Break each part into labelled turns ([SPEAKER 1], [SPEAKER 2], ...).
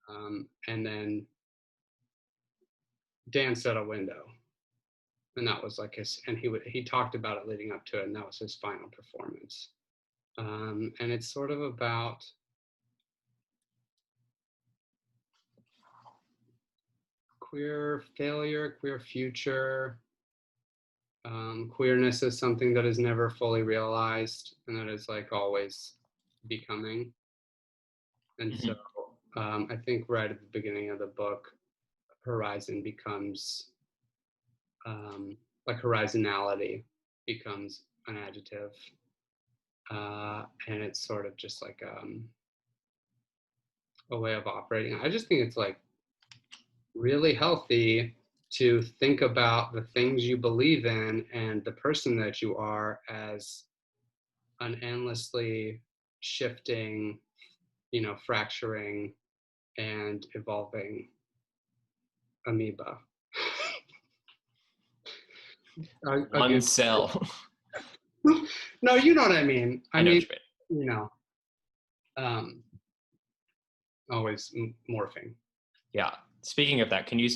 [SPEAKER 1] And then dance at a window. And that was like he talked about it leading up to it, and that was his final performance. And it's sort of about queer failure, queer future. Queerness is something that is never fully realized and that is like always becoming. And so I think right at the beginning of the book, horizon becomes like horizonality becomes an adjective. And it's sort of just like a way of operating. I just think it's like really healthy to think about the things you believe in and the person that you are as an endlessly shifting, fracturing and evolving amoeba.
[SPEAKER 2] One cell.
[SPEAKER 1] No, you know what I mean.
[SPEAKER 2] I know what you
[SPEAKER 1] mean. Always morphing.
[SPEAKER 2] Yeah. Speaking of that, can you,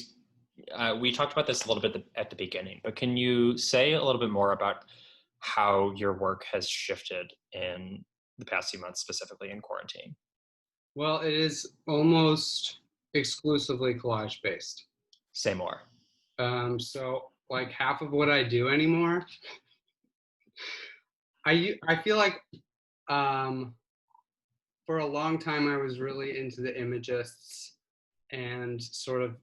[SPEAKER 2] we talked about this a little bit at the beginning, but can you say a little bit more about how your work has shifted in the past few months, specifically in quarantine?
[SPEAKER 1] Well, it is almost exclusively collage based.
[SPEAKER 2] Say more.
[SPEAKER 1] So like half of what I do anymore, I feel like for a long time I was really into the imagists and sort of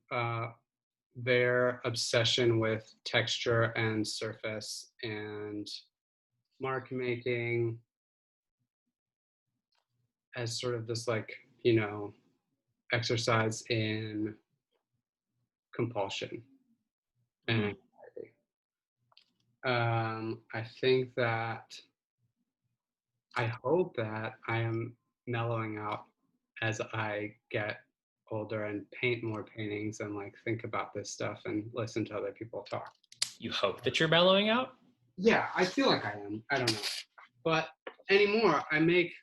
[SPEAKER 1] their obsession with texture and surface and mark making as sort of this like, exercise in compulsion and anxiety. I think that I hope that I am mellowing out as I get older and paint more paintings and like think about this stuff and listen to other people talk.
[SPEAKER 2] You hope that you're mellowing out?
[SPEAKER 1] Yeah, I feel like I am. I don't know. But anymore, I make,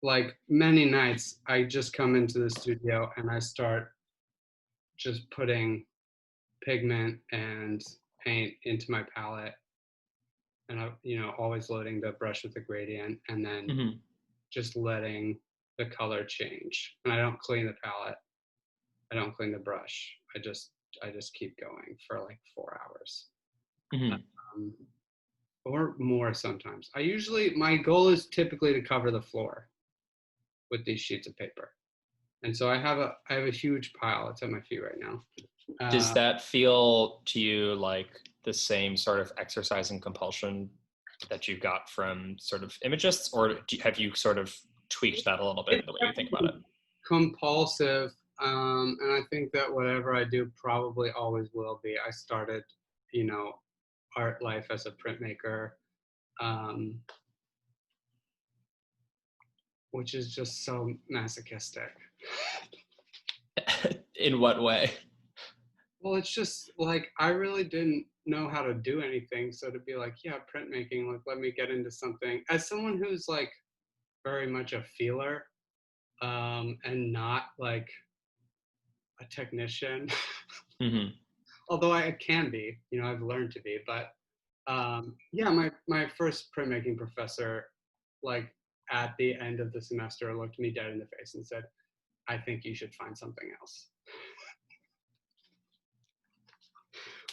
[SPEAKER 1] like many nights, I just come into the studio and I start just putting pigment and paint into my palette. And I, always loading the brush with the gradient and then just letting the color change. And I don't clean the palette. I don't clean the brush. I just keep going for like 4 hours. Or more sometimes. My goal is typically to cover the floor with these sheets of paper. And so I have a huge pile. It's at my feet right now.
[SPEAKER 2] Does that feel to you like the same sort of exercise and compulsion that you got from sort of imagists, or have you sort of tweaked that a little bit in the way you think about it?
[SPEAKER 1] Compulsive, and I think that whatever I do probably always will be. I started, art life as a printmaker, which is just so masochistic.
[SPEAKER 2] In what way?
[SPEAKER 1] Well, it's just like I really didn't know how to do anything, so to be like, yeah, printmaking, like let me get into something. As someone who's like very much a feeler, and not like a technician, although I can be, I've learned to be. But yeah, my first printmaking professor, like at the end of the semester, looked me dead in the face and said, "I think you should find something else."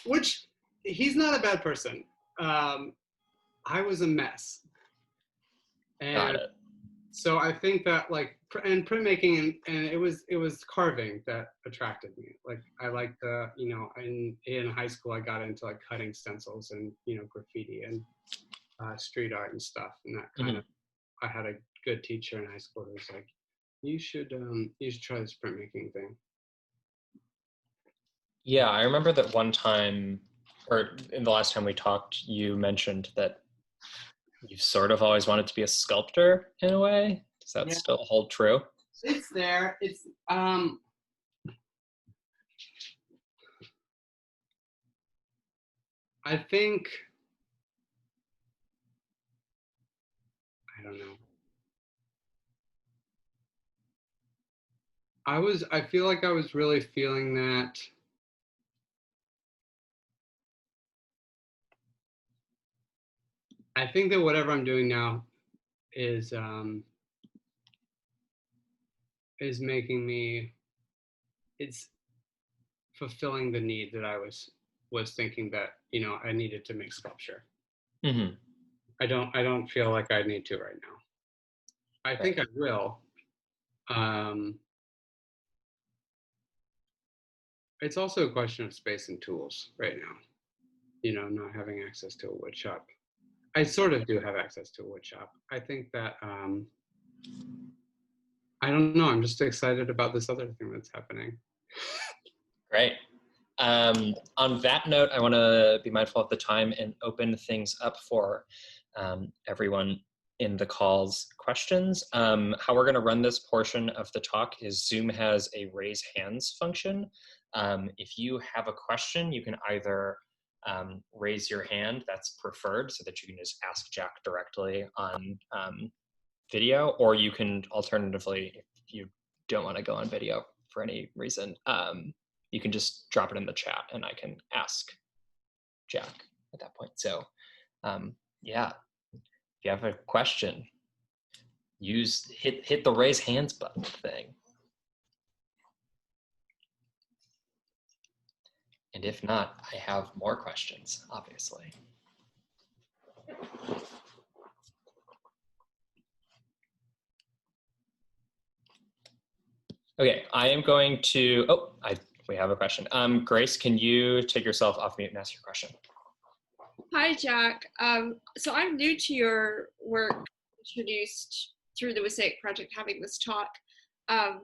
[SPEAKER 1] Which, he's not a bad person. I was a mess. And
[SPEAKER 2] got it.
[SPEAKER 1] So I think that like, and printmaking and it was carving that attracted me. Like I like the, in high school I got into like cutting stencils and, graffiti and street art and stuff. And that kind of, I had a good teacher in high school who was like, you should try this printmaking thing.
[SPEAKER 2] Yeah, I remember that one time, or in the last time we talked, you mentioned that you've sort of always wanted to be a sculptor in a way. Does that still hold true?
[SPEAKER 1] It's there. It's I think, I don't know. I feel like I was really feeling that. I think that whatever I'm doing now is making me, it's fulfilling the need that I was thinking that, you know, I needed to make sculpture.
[SPEAKER 2] Mm-hmm.
[SPEAKER 1] I don't feel like I need to right now. I
[SPEAKER 2] Right.
[SPEAKER 1] think I will. Um, it's also a question of space and tools right now. You know, not having access to a wood shop. I sort of do have access to a wood shop. I think that I don't know. I'm just excited about this other thing that's happening.
[SPEAKER 2] Great. On that note, I want to be mindful of the time and open things up for everyone in the call's questions. How we're going to run this portion of the talk is Zoom has a raise hands function. If you have a question, you can either raise your hand, that's preferred, so that you can just ask Jack directly on video, or you can alternatively, if you don't want to go on video for any reason, you can just drop it in the chat and I can ask Jack at that point. So yeah, if you have a question, hit the raise hands button thing. And if not, I have more questions, obviously. Okay, I am going to, we have a question. Grace, can you take yourself off mute and ask your question?
[SPEAKER 3] Hi, Jack. So I'm new to your work, introduced through the Wassaic Project having this talk. And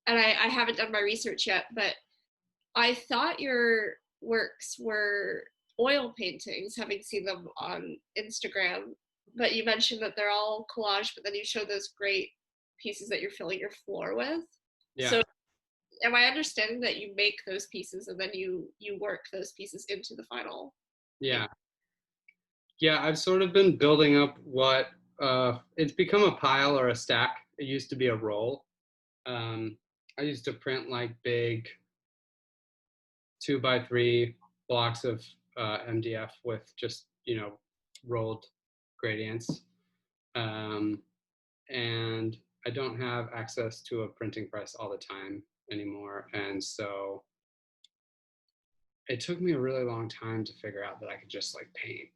[SPEAKER 3] I haven't done my research yet, but I thought your works were oil paintings, having seen them on Instagram. But you mentioned that they're all collage, but then you show those great pieces that you're filling your floor with.
[SPEAKER 1] Yeah.
[SPEAKER 3] So am I understanding that you make those pieces and then you work those pieces into the final?
[SPEAKER 1] Yeah. Yeah, I've sort of been building up what it's become a pile or a stack. It used to be a roll. I used to print like big 2x3 blocks of MDF with just, you know, rolled gradients. And I don't have access to a printing press all the time anymore. And so it took me a really long time to figure out that I could just like paint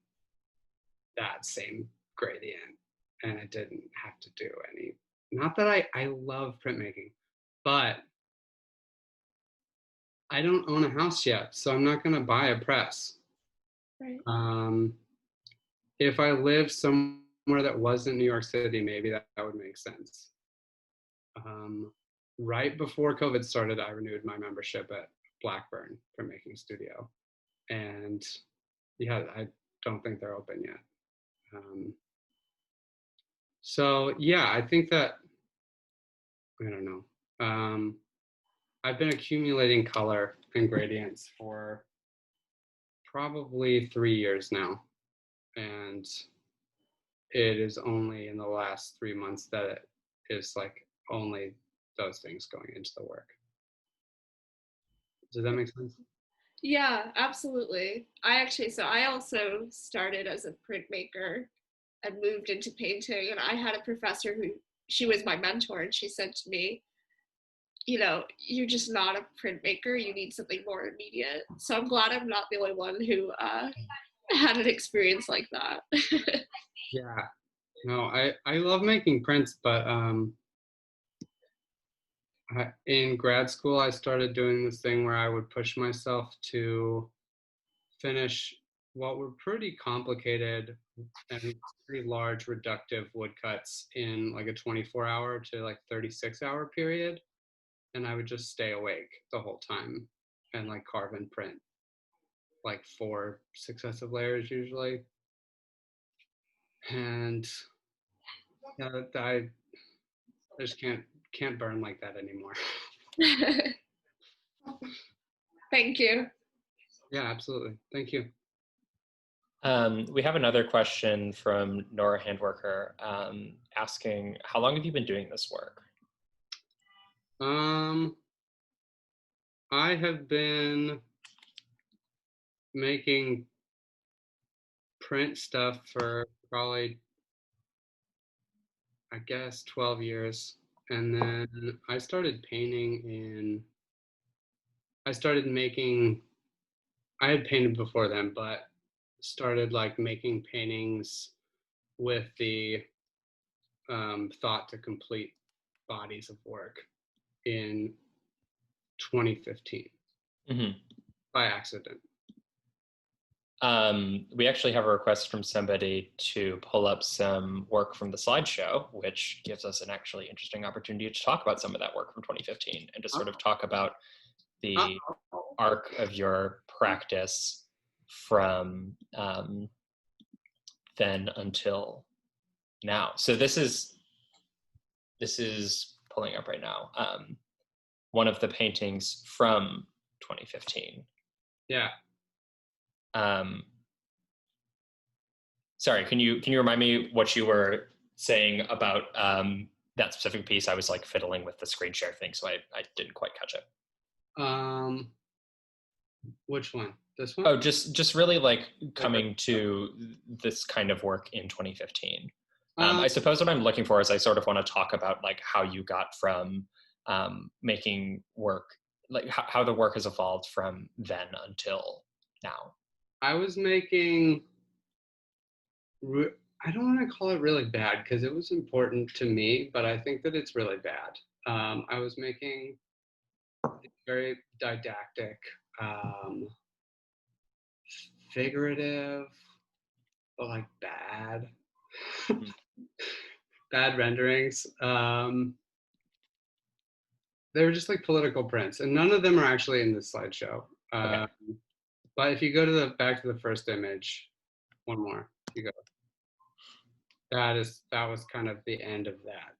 [SPEAKER 1] that same gradient and I didn't have to do any, not that I love printmaking, but I don't own a house yet, so I'm not going to buy a press.
[SPEAKER 3] Right.
[SPEAKER 1] If I lived somewhere that wasn't New York City, maybe that would make sense. Right before COVID started, I renewed my membership at Blackburn Printmaking Studio. And yeah, I don't think they're open yet. So yeah, I think that, I don't know. I've been accumulating color and gradients for probably 3 years now. And it is only in the last 3 months that it is like only those things going into the work. Does that make sense?
[SPEAKER 3] Yeah, absolutely. I also started as a printmaker and moved into painting. And I had a professor who, she was my mentor, and she said to me, you know, you're just not a printmaker. You need something more immediate. So I'm glad I'm not the only one who had an experience like that.
[SPEAKER 1] Yeah. No, I love making prints, but in grad school, I started doing this thing where I would push myself to finish what were pretty complicated and pretty large reductive woodcuts in like a 24-hour to like 36-hour period. And I would just stay awake the whole time and like carve and print like 4 successive layers usually. And I just can't burn like that anymore.
[SPEAKER 3] Thank you.
[SPEAKER 1] Yeah, absolutely. Thank you.
[SPEAKER 2] We have another question from Nora Handworker asking, how long have you been doing this work?
[SPEAKER 1] I have been making print stuff for probably, I guess, 12 years. And then I started painting I started making, I had painted before then, but started like making paintings with the thought to complete bodies of work in 2015 by accident.
[SPEAKER 2] We actually have a request from somebody to pull up some work from the slideshow, which gives us an actually interesting opportunity to talk about some of that work from 2015 and to sort of talk about the arc of your practice from then until now. So this is pulling up right now. One of the paintings from 2015.
[SPEAKER 1] Yeah.
[SPEAKER 2] Sorry, can you remind me what you were saying about that specific piece? I was like fiddling with the screen share thing, so I didn't quite catch it.
[SPEAKER 1] Which one? This one?
[SPEAKER 2] Oh, just really like coming to this kind of work in 2015. I suppose what I'm looking for is I sort of want to talk about like how you got from making work, like how the work has evolved from then until now.
[SPEAKER 1] I was making, I don't want to call it really bad because it was important to me, but I think that it's really bad. I was making very didactic, figurative, but like bad, bad renderings. They were just like political prints, and none of them are actually in this slideshow.
[SPEAKER 2] Okay.
[SPEAKER 1] But if you go to back to the first image, one more, you go. That was kind of the end of that.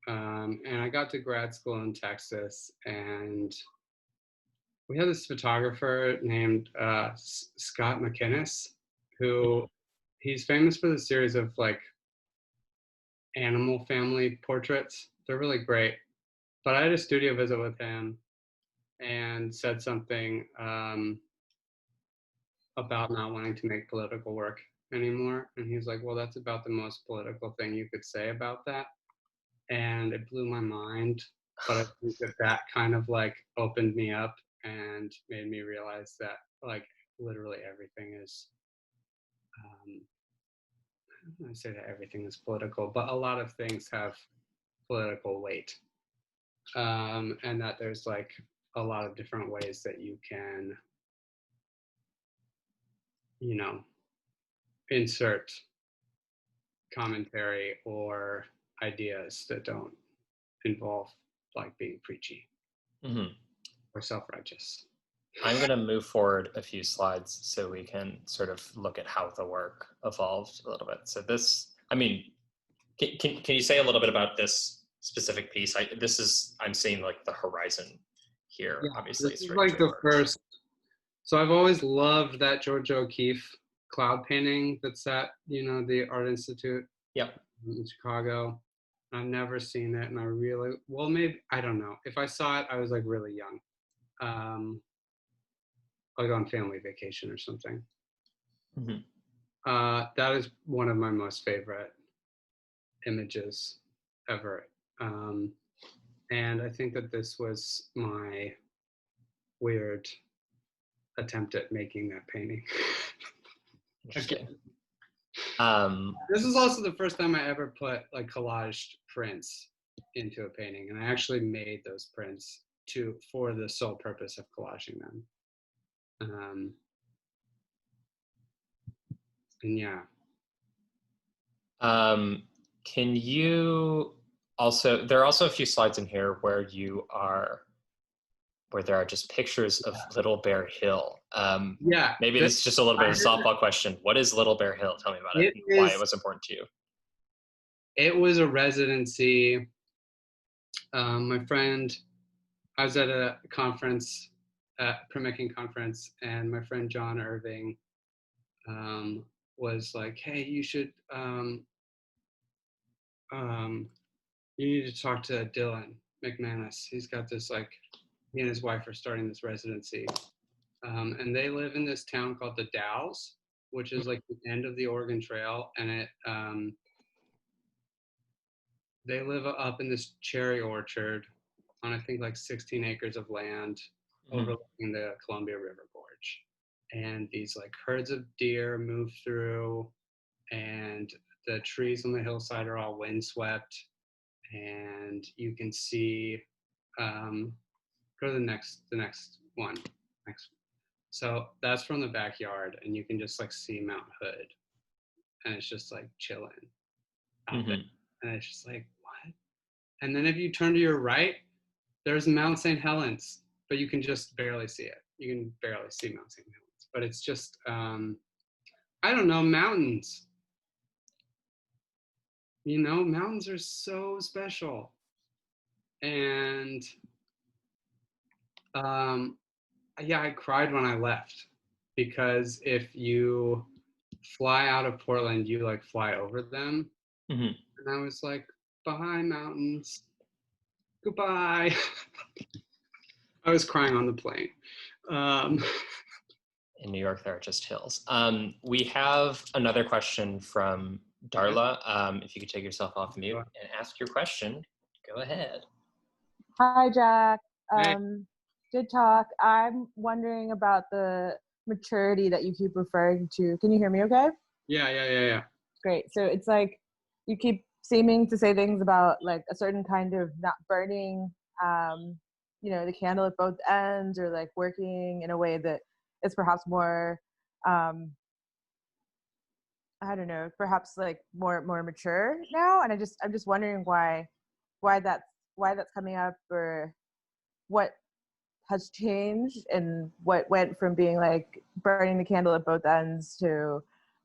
[SPEAKER 1] And I got to grad school in Texas, and we had this photographer named Scott McInnes, who he's famous for the series of like animal family portraits. They're really great. But I had a studio visit with him and said something about not wanting to make political work anymore. And he's like, well, that's about the most political thing you could say about that. And it blew my mind. But I think that kind of like opened me up and made me realize that like literally everything is, I don't want to say that everything is political, but a lot of things have political weight. And that there's like a lot of different ways that you can, you know, insert commentary or ideas that don't involve like being preachy or self-righteous.
[SPEAKER 2] I'm going to move forward a few slides so we can sort of look at how the work evolved a little bit. So this, I mean, can you say a little bit about this specific piece? I'm seeing like the horizon here, yeah, obviously.
[SPEAKER 1] This is like the first. So I've always loved that George O'Keeffe cloud painting that's at, the Art Institute.
[SPEAKER 2] Yep.
[SPEAKER 1] In Chicago. I've never seen it, and maybe, I don't know. If I saw it, I was like really young. Like on family vacation or something. That is one of my most favorite images ever. And I think that this was my weird attempt at making that painting.
[SPEAKER 2] Interesting.
[SPEAKER 1] This is also the first time I ever put like collaged prints into a painting, and I actually made those prints for the sole purpose of collaging them. And yeah.
[SPEAKER 2] Can you also, there are also a few slides in here where there are just pictures of Little Bear Hill.
[SPEAKER 1] Yeah.
[SPEAKER 2] Maybe this is just a little bit of a softball question. What is Little Bear Hill? Tell me about it and why it was important to you.
[SPEAKER 1] It was a residency. My friend, I was at a conference, Printmaking conference, and my friend John Irving was like, hey, you should, you need to talk to Dylan McManus. He's got this like he and his wife are starting this residency. And they live in this town called the Dalles, which is like the end of the Oregon Trail. And they live up in this cherry orchard on, I think, like 16 acres of land overlooking the Columbia River Gorge. And these like herds of deer move through, and the trees on the hillside are all windswept. And you can see, go to the next one. So that's from the backyard, and you can just like see Mount Hood, and it's just like chilling out there. And it's just like, what? And then if you turn to your right, there's Mount St. Helens, but you can just barely see it. You can barely see Mount St. Helens, but it's just, I don't know, mountains. You know, mountains are so special. And yeah, I cried when I left, because if you fly out of Portland, you like fly over them. And I was like, bye mountains, goodbye. I was crying on the plane.
[SPEAKER 2] In New York, there are just hills. We have another question from Darla. If you could take yourself off mute and ask your question, go ahead.
[SPEAKER 4] Hi, Jack.
[SPEAKER 1] Hey.
[SPEAKER 4] Good talk. I'm wondering about the maturity that you keep referring to. Can you hear me okay?
[SPEAKER 1] Yeah.
[SPEAKER 4] Great. So it's like you keep seeming to say things about like a certain kind of not burning, the candle at both ends, or like working in a way that is perhaps more, I don't know, perhaps like more mature now. And I'm just wondering why that's coming up, or what has changed, and what went from being like burning the candle at both ends to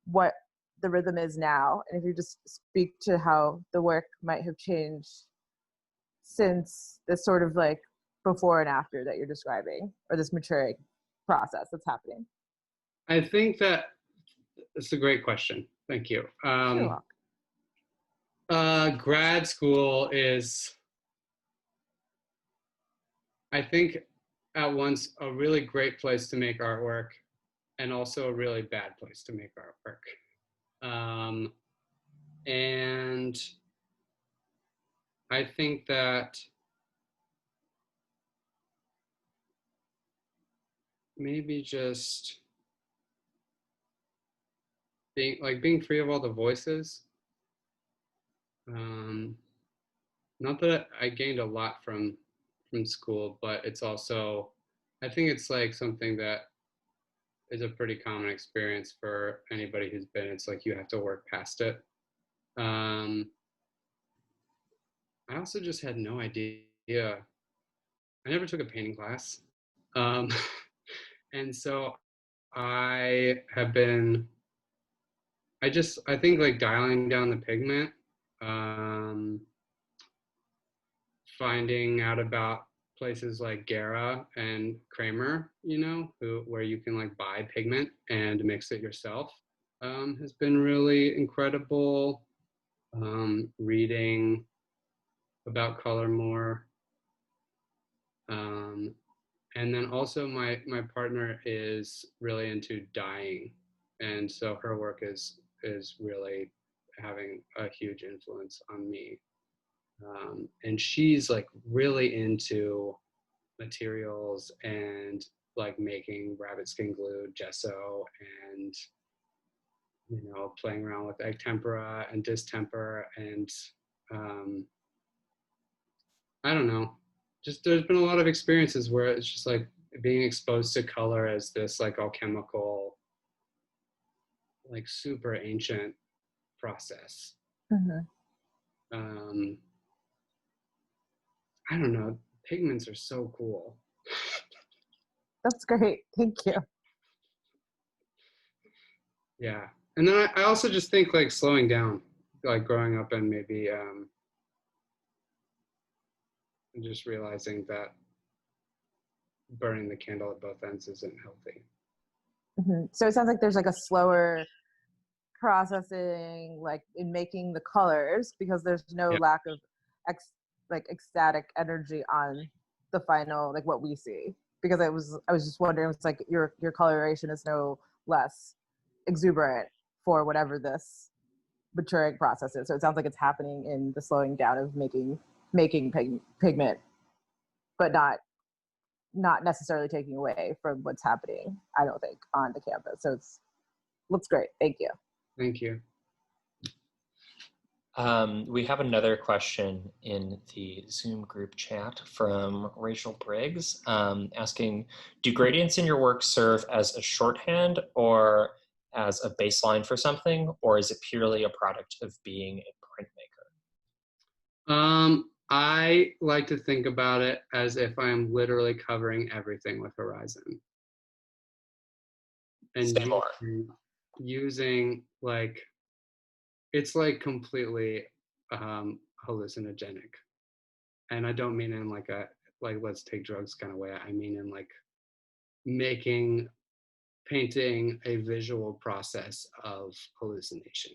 [SPEAKER 4] what the rhythm is now. And if you just speak to how the work might have changed since this sort of like before and after that you're describing, or this maturing process that's happening.
[SPEAKER 1] I think that it's a great question. Thank you.
[SPEAKER 4] You're welcome.
[SPEAKER 1] Grad school is, I think, at once a really great place to make artwork, and also a really bad place to make artwork. And I think that maybe just being free of all the voices. Not that I gained a lot from school, but it's also, I think it's like something that is a pretty common experience for anybody who's been. It's like you have to work past it. I also just had no idea. I never took a painting class. And so I have been, I think like dialing down the pigment, finding out about places like Gara and Kramer, where you can like buy pigment and mix it yourself, has been really incredible. Reading about color more. And then also my partner is really into dyeing. And so her work is really having a huge influence on me. And she's like really into materials and like making rabbit skin glue, gesso, and playing around with egg tempera and distemper, and I don't know, just there's been a lot of experiences where it's just like being exposed to color as this like alchemical, like super ancient process. I don't know, pigments are so cool.
[SPEAKER 4] That's great. Thank you.
[SPEAKER 1] Yeah. And then I also just think like slowing down, like growing up and maybe just realizing that burning the candle at both ends isn't healthy.
[SPEAKER 4] So it sounds like there's like a slower processing, like in making the colors, because there's no lack of ecstatic energy on the final, like what we see, because I was just wondering, it's like your coloration is no less exuberant for whatever this maturing process is. So it sounds like it's happening in the slowing down of making pigment, but not necessarily taking away from what's happening, I don't think, on the canvas. So looks great. Thank you.
[SPEAKER 1] Thank you.
[SPEAKER 2] We have another question in the Zoom group chat from Rachel Briggs, asking, do gradients in your work serve as a shorthand or as a baseline for something, or is it purely a product of being a printmaker?
[SPEAKER 1] I like to think about it as if I'm literally covering everything with horizon. And
[SPEAKER 2] Say more.
[SPEAKER 1] using like, it's like completely hallucinogenic. And I don't mean in like a, like, let's take drugs kind of way. I mean in like painting a visual process of hallucination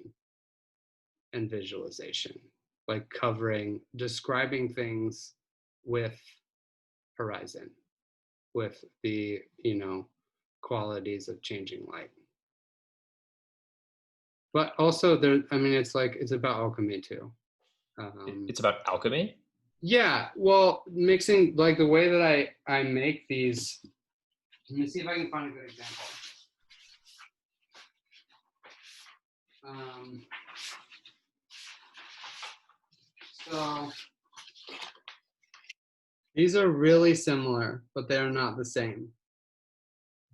[SPEAKER 1] and visualization, like describing things with horizon, with the, qualities of changing light. But also it's about alchemy too.
[SPEAKER 2] It's about alchemy?
[SPEAKER 1] Yeah, well, mixing, like the way that I make these, let me see if I can find a good example. So these are really similar, but they are not the same.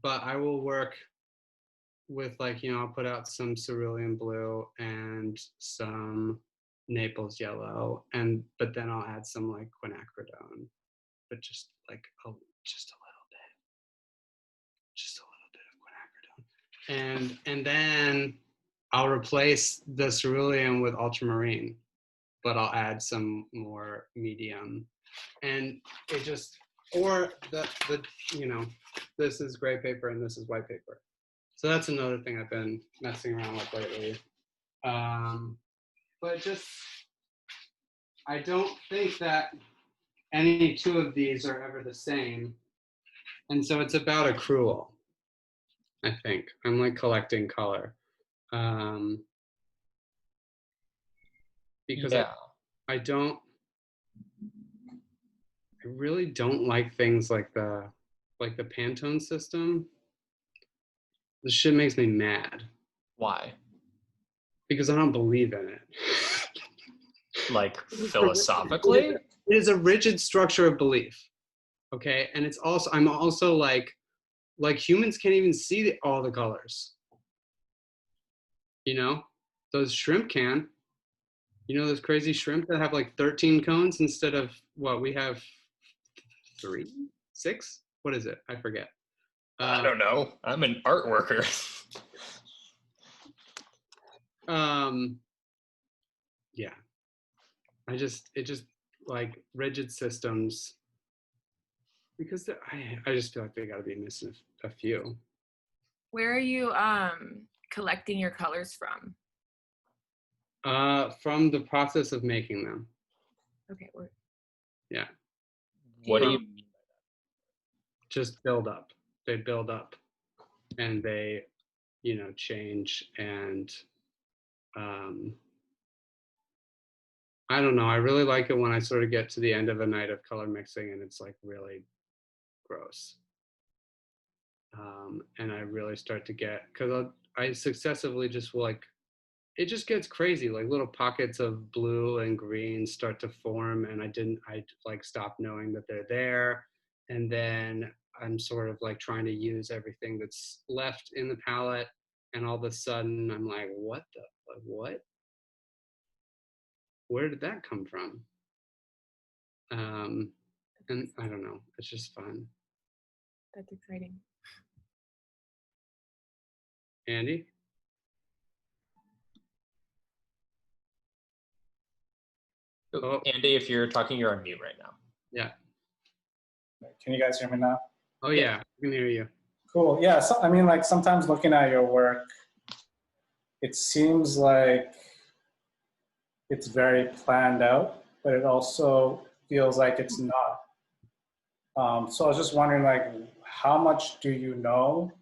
[SPEAKER 1] But I will work with I'll put out some cerulean blue and some Naples yellow, but then I'll add some like quinacridone, but just a little bit of quinacridone, and then I'll replace the cerulean with ultramarine, but I'll add some more medium, and it just, or the this is gray paper and this is white paper. So that's another thing I've been messing around with lately. But just, I don't think that any two of these are ever the same. And so it's about accrual, I think. I'm like collecting color. Because
[SPEAKER 2] yeah.
[SPEAKER 1] I really don't like things like the Pantone system. This shit makes me mad.
[SPEAKER 2] Why?
[SPEAKER 1] Because I don't believe in it.
[SPEAKER 2] Like philosophically?
[SPEAKER 1] It is a rigid structure of belief. Okay, and it's also, I'm also like humans can't even see all the colors. Those shrimp can. Those crazy shrimp that have like 13 cones instead of what we have 3, 6? What is it? I forget.
[SPEAKER 2] I don't know. I'm an art worker.
[SPEAKER 1] Yeah. It just like rigid systems, because I just feel like they got to be missing a few.
[SPEAKER 5] Where are you collecting your colors from?
[SPEAKER 1] From the process of making them.
[SPEAKER 5] Okay.
[SPEAKER 1] Yeah.
[SPEAKER 2] What do you mean by that?
[SPEAKER 1] Just build up. They build up, and they, change, and I don't know. I really like it when I sort of get to the end of a night of color mixing and it's like really gross. And I really start to get, because I successively just will it just gets crazy. Like little pockets of blue and green start to form, and I like stop knowing that they're there. And then I'm sort of like trying to use everything that's left in the palette. And all of a sudden I'm like, what? Where did that come from? And I don't know, it's just fun.
[SPEAKER 5] That's exciting.
[SPEAKER 1] Andy?
[SPEAKER 2] Oh. Andy, if you're talking, you're on mute right now.
[SPEAKER 1] Yeah.
[SPEAKER 6] Can you guys hear me now?
[SPEAKER 1] Oh yeah, I can hear you.
[SPEAKER 6] Cool. Yeah. So I mean, like sometimes looking at your work, it seems like it's very planned out, but it also feels like it's not. So I was just wondering, like, how much do you know,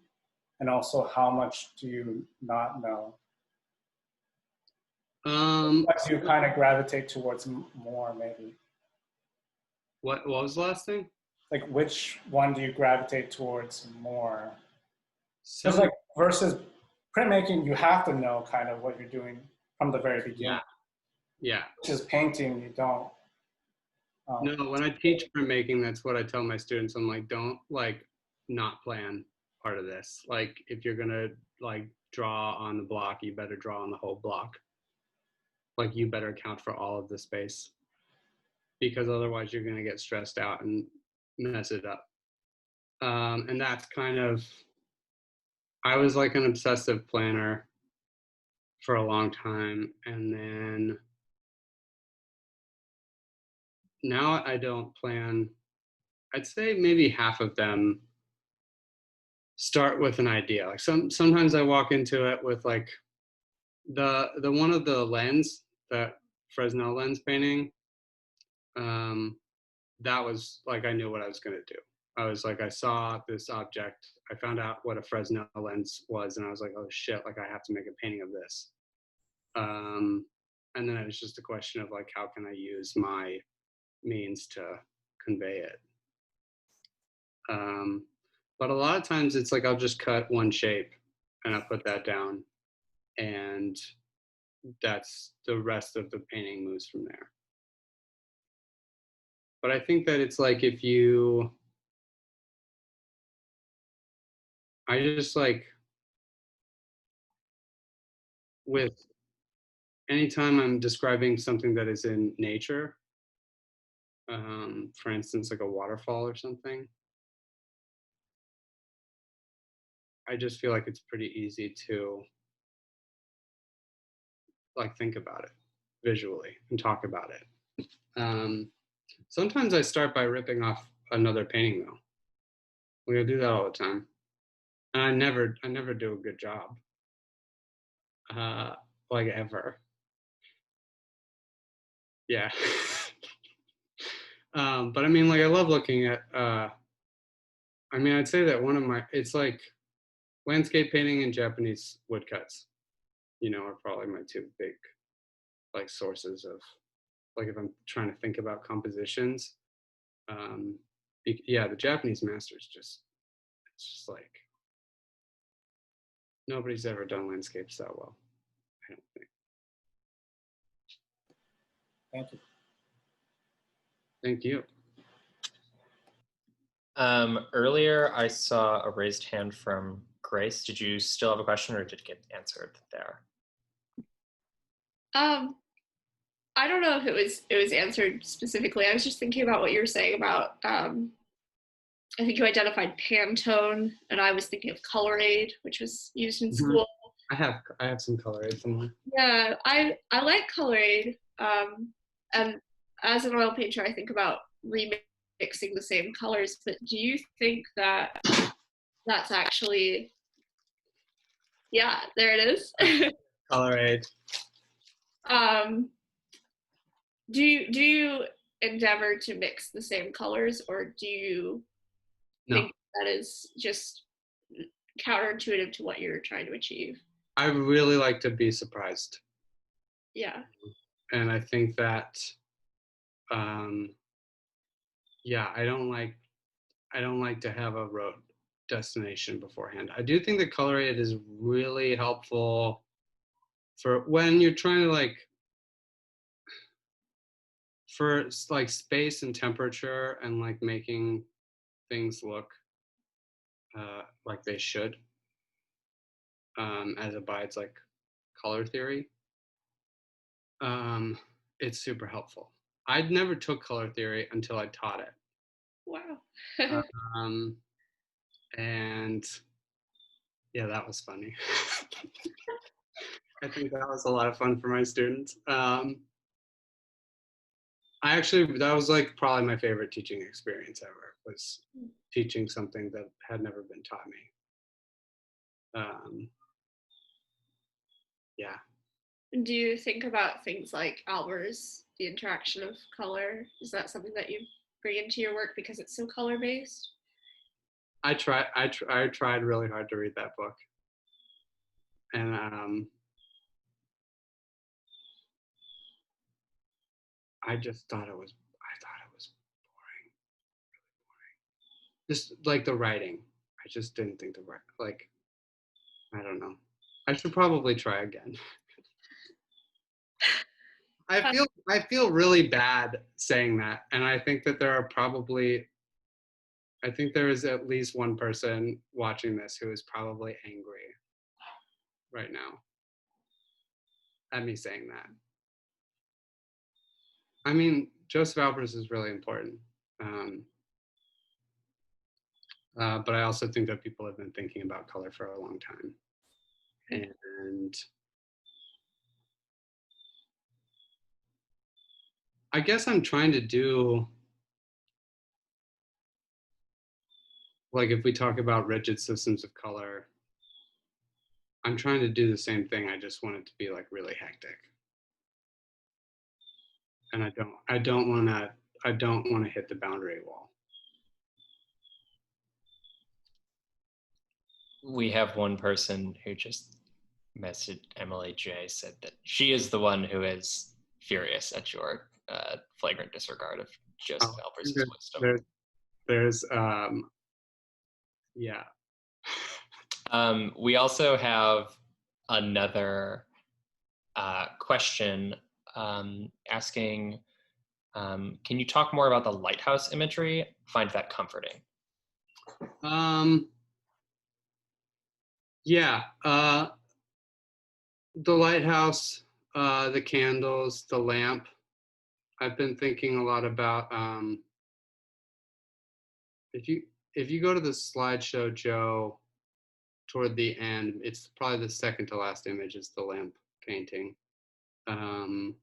[SPEAKER 6] and also how much do you not know? What do you kind of gravitate towards more, maybe?
[SPEAKER 1] What was the last thing?
[SPEAKER 6] Like, which one do you gravitate towards more? Because,
[SPEAKER 1] So
[SPEAKER 6] like, versus printmaking, you have to know kind of what you're doing from the very beginning.
[SPEAKER 1] yeah.
[SPEAKER 6] Which is painting, you don't.
[SPEAKER 1] No, when I teach printmaking, that's what I tell my students. I'm like, don't like not plan part of this. Like, if you're gonna like draw on the block, you better draw on the whole block. Like, you better account for all of the space, because otherwise you're gonna get stressed out and mess it up. And that's kind of, I was like an obsessive planner for a long time, and then now I don't plan. I'd say maybe half of them start with an idea. Like sometimes I walk into it with like the one of the lens, that Fresnel lens painting. That was like, I knew what I was gonna do. I was like, I saw this object, I found out what a Fresnel lens was, and I was like, oh shit, like I have to make a painting of this. And then it was just a question of like, how can I use my means to convey it? But a lot of times it's like, I'll just cut one shape and I'll put that down, and that's the rest of the painting moves from there. But I think that it's like, I just like, with anytime I'm describing something that is in nature, for instance, like a waterfall or something, I just feel like it's pretty easy to like think about it visually and talk about it. Sometimes I start by ripping off another painting though. We do that all the time, and I never do a good job, like ever. Yeah. But I mean, like, I love looking at. I mean, I'd say that it's like landscape painting and Japanese woodcuts, are probably my two big like sources of, like, if I'm trying to think about compositions. Yeah, the Japanese masters it's just like, nobody's ever done landscapes that well, I don't think.
[SPEAKER 6] Thank you.
[SPEAKER 1] Thank you.
[SPEAKER 2] Earlier, I saw a raised hand from Grace. Did you still have a question, or did it get answered there?
[SPEAKER 3] I don't know if it was answered specifically. I was just thinking about what you were saying about I think you identified Pantone, and I was thinking of Color Aid, which was used in school.
[SPEAKER 1] I have some Color Aid somewhere.
[SPEAKER 3] Yeah, I like Color Aid. And as an oil painter, I think about remixing the same colors, but do you think that that's actually, yeah, there it is.
[SPEAKER 1] Color Aid.
[SPEAKER 3] Do you endeavor to mix the same colors, or do you think that is just counterintuitive to what you're trying to achieve?
[SPEAKER 1] I really like to be surprised.
[SPEAKER 3] Yeah.
[SPEAKER 1] And I think that, yeah, I don't like to have a road destination beforehand. I do think that Color Aid is really helpful for when you're trying to like, for like space and temperature and like making things look like they should, as abides like color theory. It's super helpful. I'd never took color theory until I taught it.
[SPEAKER 3] Wow.
[SPEAKER 1] And yeah, that was funny. I think that was a lot of fun for my students. That was like probably my favorite teaching experience ever, was teaching something that had never been taught me. Yeah.
[SPEAKER 3] Do you think about things like Albers, the interaction of color? Is that something that you bring into your work because it's so color based?
[SPEAKER 1] I tried really hard to read that book, and I just thought it was boring, just like the writing. I just didn't think the right, like, I don't know. I should probably try again. I feel really bad saying that, and I think that there is at least one person watching this who is probably angry right now at me saying that. I mean, Joseph Albers is really important, but I also think that people have been thinking about color for a long time, and I guess I'm trying to do, like, if we talk about rigid systems of color, I'm trying to do the same thing. I just want it to be like really hectic. And I don't want to hit the boundary wall.
[SPEAKER 2] We have one person who just messaged Emily J, said that she is the one who is furious at your flagrant disregard of Joseph Albers' wisdom.
[SPEAKER 1] There's yeah.
[SPEAKER 2] We also have another question asking, can you talk more about the lighthouse imagery? Find that comforting.
[SPEAKER 1] Yeah, the lighthouse, the candles, the lamp. I've been thinking a lot about, if you go to the slideshow, Joe, toward the end, it's probably the second to last image is the lamp painting. I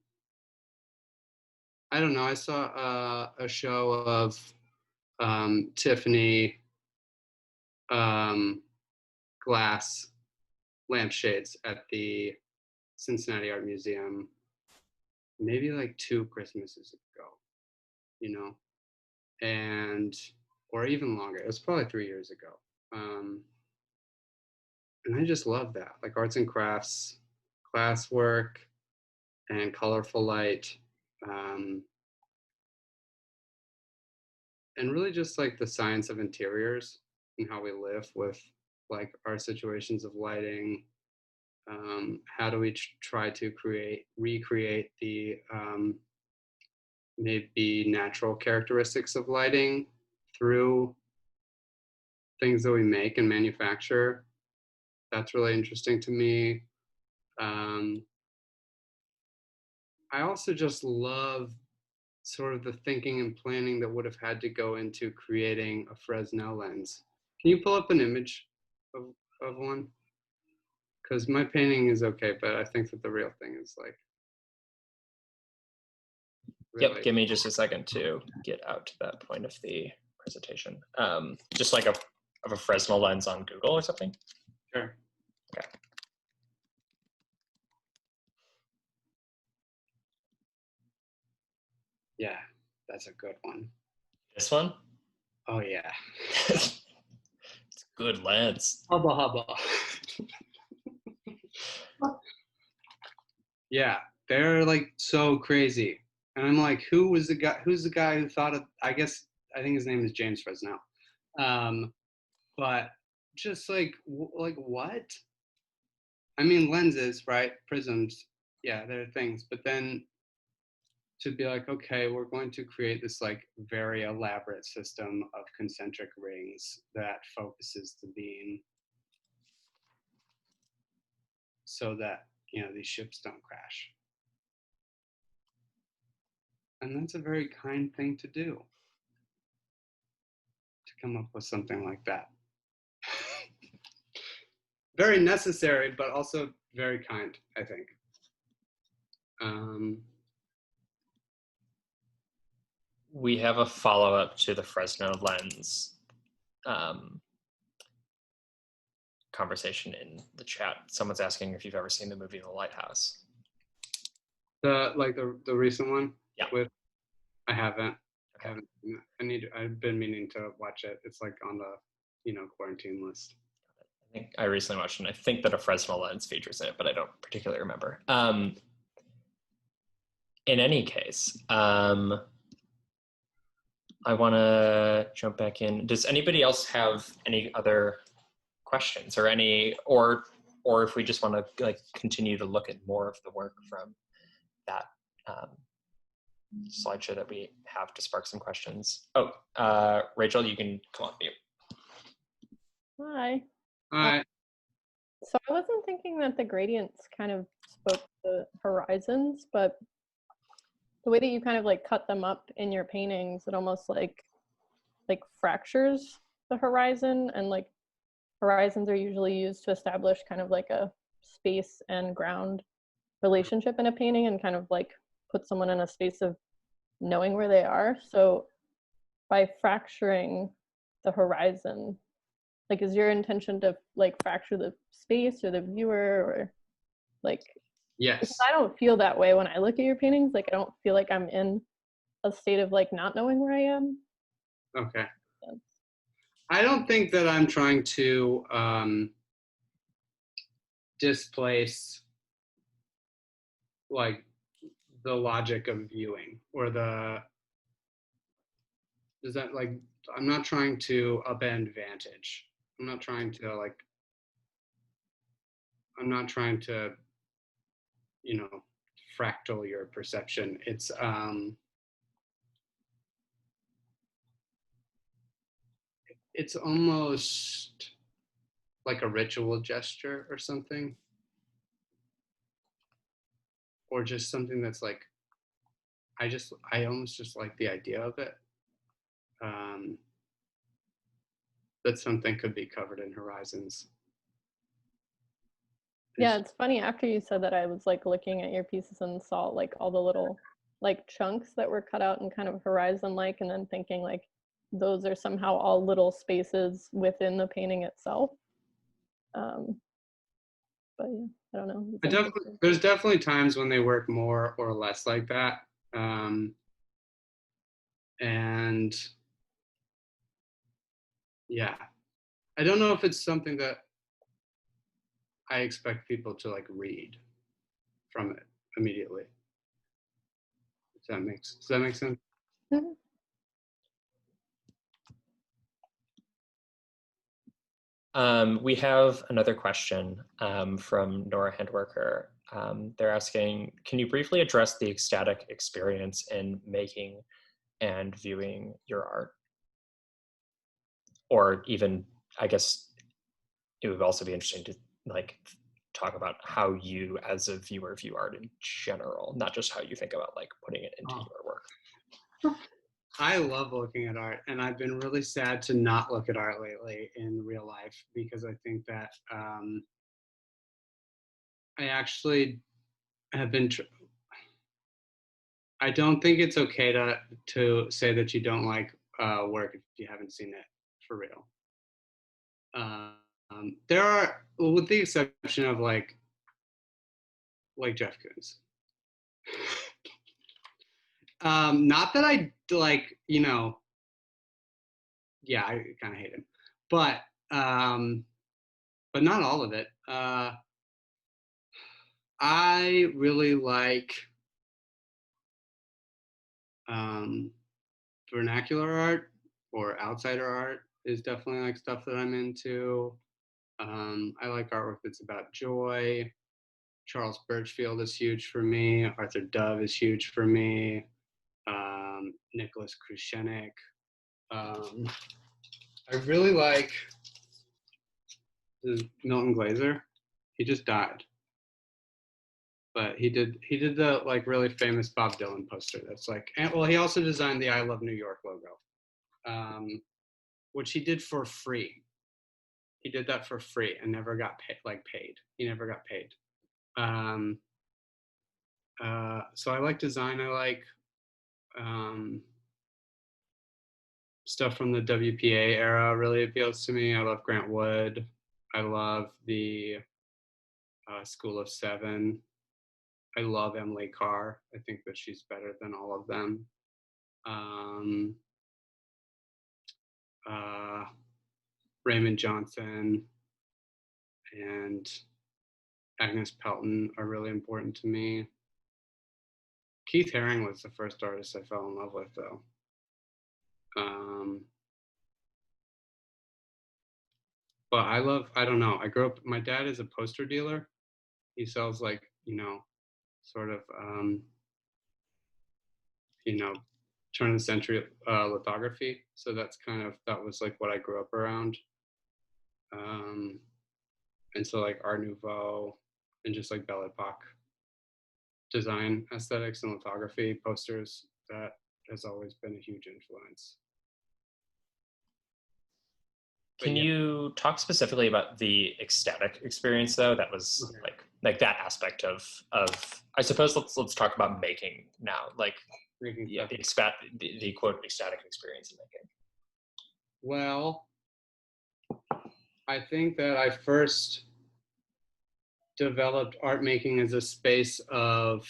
[SPEAKER 1] don't know. I saw a show of Tiffany glass lampshades at the Cincinnati Art Museum, maybe like 2 Christmases ago, and or even longer. It was probably 3 years ago. And I just love that, like arts and crafts, glasswork, and colorful light. And really just like the science of interiors and how we live with like our situations of lighting. How do we try to recreate the maybe natural characteristics of lighting through things that we make and manufacture? That's really interesting to me. I also just love sort of the thinking and planning that would have had to go into creating a Fresnel lens. Can you pull up an image of one? Because my painting is okay, but I think that the real thing is like.
[SPEAKER 2] Really. Yep, give me just a second to get out to that point of the presentation. Just like of a Fresnel lens on Google or something?
[SPEAKER 1] Sure.
[SPEAKER 2] Okay.
[SPEAKER 1] Yeah, that's a good one.
[SPEAKER 2] This one?
[SPEAKER 1] Oh yeah.
[SPEAKER 2] It's a good lens.
[SPEAKER 1] Hubba hubba. Yeah, they're like so crazy. And I'm like, who's the guy who thought of, I think his name is James Fresnel. But just like what? I mean, lenses, right? Prisms, yeah, they're things. But then to be like, okay, we're going to create this like very elaborate system of concentric rings that focuses the beam so that, these ships don't crash. And that's a very kind thing to do, to come up with something like that. Very necessary, but also very kind, I think.
[SPEAKER 2] We have a follow-up to the Fresno lens conversation in the chat. Someone's asking if you've ever seen the movie The Lighthouse.
[SPEAKER 1] The recent one?
[SPEAKER 2] Yeah.
[SPEAKER 1] I haven't. I haven't. I've been meaning to watch it. It's like on the, quarantine list.
[SPEAKER 2] I think I recently watched it, and I think that a Fresnel lens features in it, but I don't particularly remember. In any case, I want to jump back in. Does anybody else have any other questions or if we just want to like continue to look at more of the work from that slideshow that we have to spark some questions? Oh, Rachel, you can come on mute.
[SPEAKER 7] Hi.
[SPEAKER 1] All right.
[SPEAKER 7] So I wasn't thinking that the gradients kind of spoke to horizons, but the way that you kind of like cut them up in your paintings, it almost like fractures the horizon, and like horizons are usually used to establish kind of like a space and ground relationship in a painting and kind of like put someone in a space of knowing where they are. So by fracturing the horizon, like, is your intention to like fracture the space or the viewer, or like,
[SPEAKER 1] Yes.
[SPEAKER 7] because I don't feel that way when I look at your paintings. Like, I don't feel like I'm in a state of like not knowing where I am.
[SPEAKER 1] Okay. I don't think that I'm trying to displace like the logic of viewing or I'm not trying to upend vantage. I'm not trying to fractal your perception. It's almost like a ritual gesture or something, or just something that's like, I almost just like the idea of it. That something could be covered in horizons.
[SPEAKER 7] Yeah, it's funny, after you said that, I was like looking at your pieces and saw like all the little like chunks that were cut out and kind of horizon like, and then thinking like those are somehow all little spaces within the painting itself. But yeah, I don't know.
[SPEAKER 1] There's definitely times when they work more or less like that. And yeah, I don't know if it's something that I expect people to like read from it immediately. Does that make sense?
[SPEAKER 7] Mhm.
[SPEAKER 2] We have another question from Nora Handwerker. They're asking, can you briefly address the ecstatic experience in making and viewing your art? Or even, I guess it would also be interesting to like talk about how you as a viewer view art in general, not just how you think about like putting it into your work.
[SPEAKER 1] I love looking at art, and I've been really sad to not look at art lately in real life, because I think that I actually have been. I don't think it's okay to say that you don't like work if you haven't seen it for real. There are, with the exception of like Jeff Koons. Not that I like, yeah, I kind of hate him, but not all of it. I really like vernacular art, or outsider art is definitely like stuff that I'm into. I like artwork that's about joy. Charles Birchfield is huge for me. Arthur Dove is huge for me. Nicholas Krushenik. I really like Milton Glaser. He just died, but he did the like really famous Bob Dylan poster. That's like, and well, he also designed the I Love New York logo, which he did for free. He did that for free and never got paid. He never got paid. So I like design. I like stuff from the WPA era really appeals to me. I love Grant Wood. I love the School of Seven. I love Emily Carr. I think that she's better than all of them. um, Raymond Johnson and Agnes Pelton are really important to me. Keith Haring was the first artist I fell in love with, though. But I don't know, I grew up, my dad is a poster dealer. He sells like, sort of, turn of the century lithography. So that was like what I grew up around. And so like Art Nouveau and just like Belle Epoque design aesthetics and lithography posters, that has always been a huge influence.
[SPEAKER 2] Can you talk specifically about the ecstatic experience though? That was
[SPEAKER 1] okay.
[SPEAKER 2] like that aspect of I suppose let's talk about making now. Like
[SPEAKER 1] Making
[SPEAKER 2] the quote ecstatic experience of making.
[SPEAKER 1] Well, I think that I first developed art making as a space of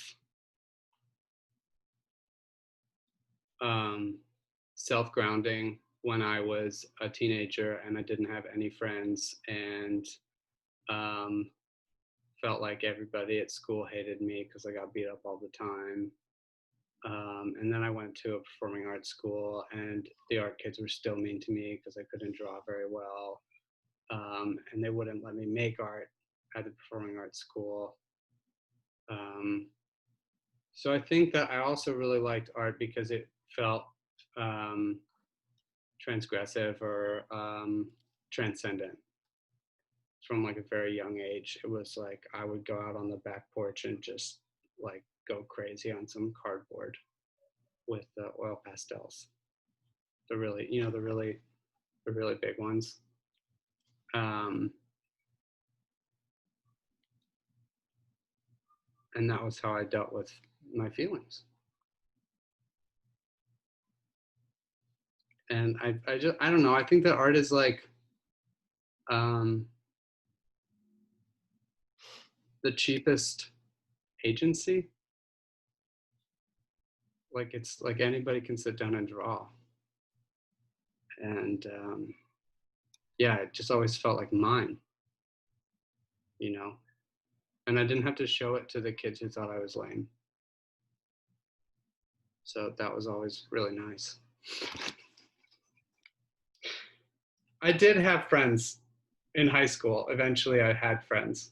[SPEAKER 1] self-grounding when I was a teenager and I didn't have any friends and felt like everybody at school hated me because I got beat up all the time. And then I went to a performing arts school and the art kids were still mean to me because I couldn't draw very well. And they wouldn't let me make art at the performing arts school. So I think that I also really liked art because it felt transgressive or transcendent. From like a very young age, it was like I would go out on the back porch and just like go crazy on some cardboard with the oil pastels. The really, the really big ones. And that was how I dealt with my feelings. And I don't know, I think that art is like the cheapest agency. Like it's like anybody can sit down and draw. And yeah, it just always felt like mine, and I didn't have to show it to the kids who thought I was lame. So that was always really nice. I did have friends in high school. Eventually I had friends.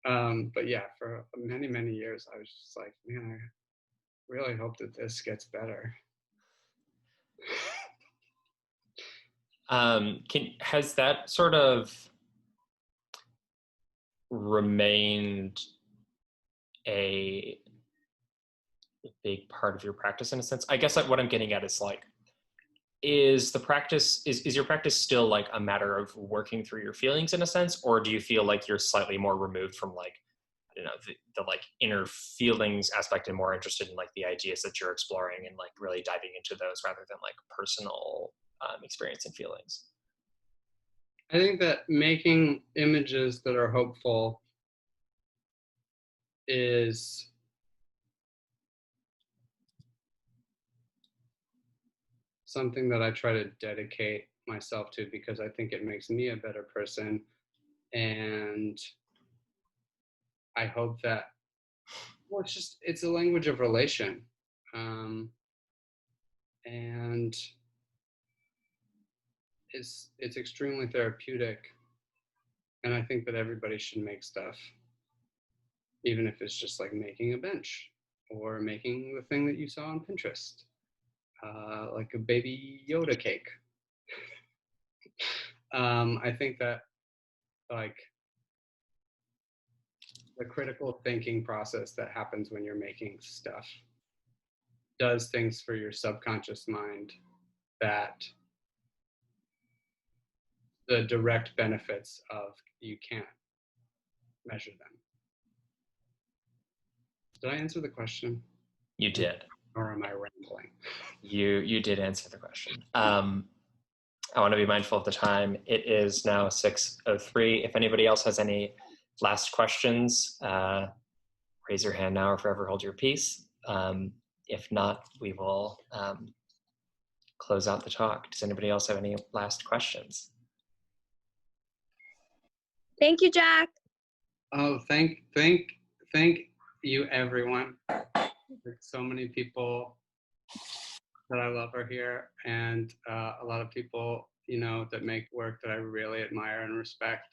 [SPEAKER 1] But yeah, for many, many years, I was just like, man, I really hope that this gets better.
[SPEAKER 2] Has that sort of remained a big part of your practice in a sense? I guess like what I'm getting at is like, is your practice still like a matter of working through your feelings in a sense, or do you feel like you're slightly more removed from like, I don't know, the like inner feelings aspect and more interested in like the ideas that you're exploring and like really diving into those rather than like personal experience and feelings?
[SPEAKER 1] I think that making images that are hopeful is something that I try to dedicate myself to because I think it makes me a better person. And I hope that, well, it's a language of relation. And it's extremely therapeutic. And I think that everybody should make stuff, even if it's just like making a bench or making the thing that you saw on Pinterest, like a baby Yoda cake. I think that like the critical thinking process that happens when you're making stuff does things for your subconscious mind that the direct benefits of you can't measure them. Did I answer the question?
[SPEAKER 2] You did.
[SPEAKER 1] Or am I rambling?
[SPEAKER 2] You did answer the question. I want to be mindful of the time. It is now 6:03. If anybody else has any last questions, raise your hand now or forever hold your peace. If not, we will close out the talk. Does anybody else have any last questions?
[SPEAKER 8] Thank you, Jack.
[SPEAKER 1] Oh, thank you, everyone. There's so many people that I love are here, and a lot of people, you know, that make work that I really admire and respect.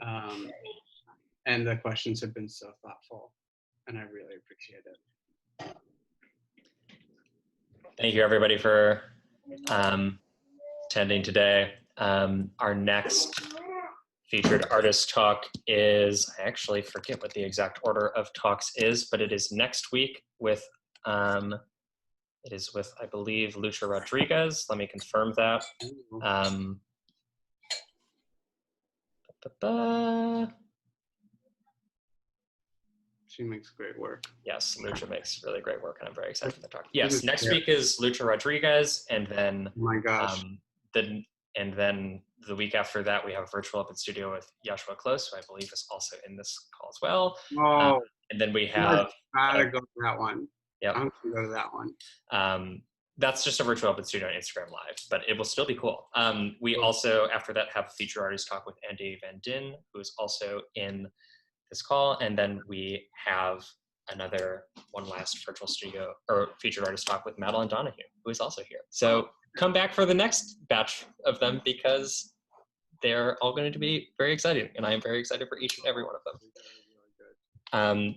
[SPEAKER 1] And the questions have been so thoughtful, and I really appreciate it.
[SPEAKER 2] Thank you, everybody, for attending today. Our next featured artist talk is, I actually forget what the exact order of talks is, but it is next week with, I believe, Lucha Rodriguez. Let me confirm that.
[SPEAKER 1] She makes great work.
[SPEAKER 2] Yes, Lucha makes really great work, and I'm very excited for the talk. Yes, next week is Lucha Rodriguez, and then
[SPEAKER 1] oh my gosh,
[SPEAKER 2] and then the week after that we have a virtual open studio with Joshua Close, who I believe is also in this call as well.
[SPEAKER 1] Oh,
[SPEAKER 2] and then we have
[SPEAKER 1] gotta go to that one.
[SPEAKER 2] Yep.
[SPEAKER 1] I'm gonna go to that one.
[SPEAKER 2] That's just a virtual open studio on Instagram Live, but it will still be cool. We also, after that, have a featured artist talk with Andy Van Din, who is also in this call, and then we have one last virtual studio or featured artist talk with Madeline Donahue, who is also here. So come back for the next batch of them, because they're all going to be very exciting, and I am very excited for each and every one of them.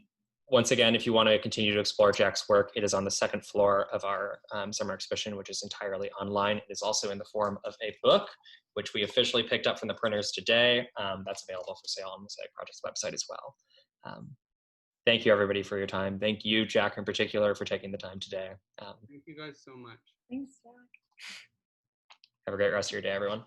[SPEAKER 2] Once again, if you want to continue to explore Jack's work, it is on the second floor of our summer exhibition, which is entirely online. It is also in the form of a book, which we officially picked up from the printers today. That's available for sale on the Wassaic Project's website as well. Thank you, everybody, for your time. Thank you, Jack, in particular, for taking the time today.
[SPEAKER 1] Thank you guys so much.
[SPEAKER 3] Thanks, Jack.
[SPEAKER 2] Have a great rest of your day, everyone.